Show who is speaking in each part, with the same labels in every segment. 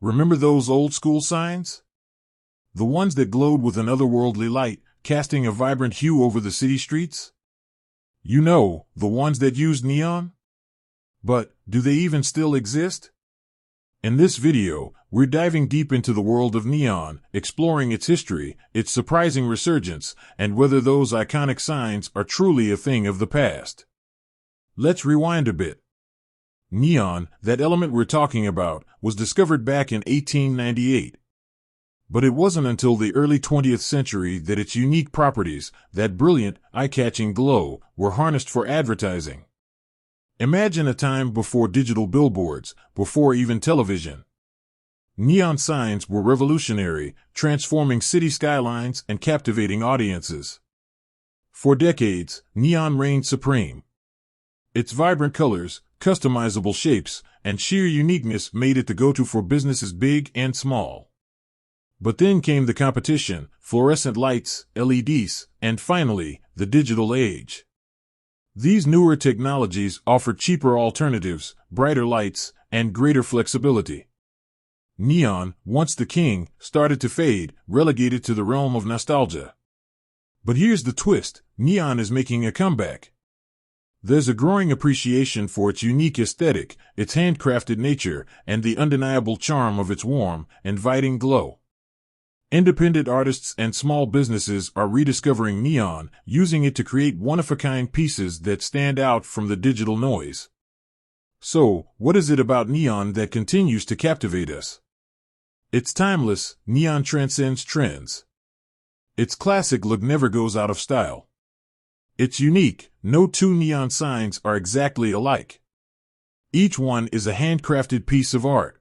Speaker 1: Remember those old-school signs? The ones that glowed with an otherworldly light, casting a vibrant hue over the city streets? You know, the ones that used neon? But, do they even still exist? In this video, we're diving deep into the world of neon, exploring its history, its surprising resurgence, and whether those iconic signs are truly a thing of the past. Let's rewind a bit. Neon, that element we're talking about, was discovered back in 1898. But it wasn't until the early 20th century that its unique properties, that brilliant, eye-catching glow, were harnessed for advertising. Imagine a time before digital billboards, before even television. Neon signs were revolutionary, transforming city skylines and captivating audiences. For decades, neon reigned supreme. Its vibrant colors, customizable shapes, and sheer uniqueness made it the go-to for businesses big and small. But then came the competition, fluorescent lights, LEDs, and finally, the digital age. These newer technologies offered cheaper alternatives, brighter lights, and greater flexibility. Neon, once the king, started to fade, relegated to the realm of nostalgia. But here's the twist, neon is making a comeback. There's a growing appreciation for its unique aesthetic, its handcrafted nature, and the undeniable charm of its warm, inviting glow. Independent artists and small businesses are rediscovering neon, using it to create one-of-a-kind pieces that stand out from the digital noise. So, what is it about neon that continues to captivate us? It's timeless, neon transcends trends. Its classic look never goes out of style. It's unique, no two neon signs are exactly alike. Each one is a handcrafted piece of art.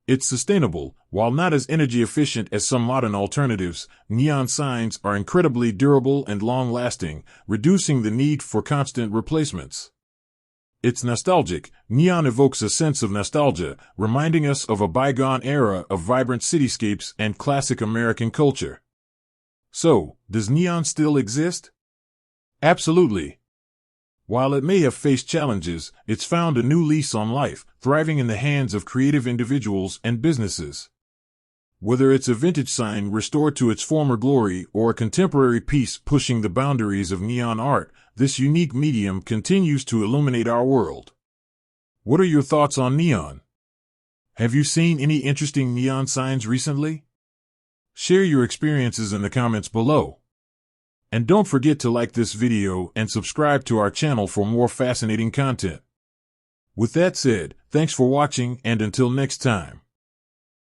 Speaker 1: It's sustainable. While not as energy efficient as some modern alternatives, neon signs are incredibly durable and long-lasting, reducing the need for constant replacements. It's nostalgic. Neon evokes a sense of nostalgia, reminding us of a bygone era of vibrant cityscapes and classic American culture. So, does neon still exist? Absolutely. While it may have faced challenges, it's found a new lease on life, thriving in the hands of creative individuals and businesses. Whether it's a vintage sign restored to its former glory or a contemporary piece pushing the boundaries of neon art, this unique medium continues to illuminate our world. What are your thoughts on neon? Have you seen any interesting neon signs recently? Share your experiences in the comments below. And don't forget to like this video and subscribe to our channel for more fascinating content. With that said, thanks for watching and until next time.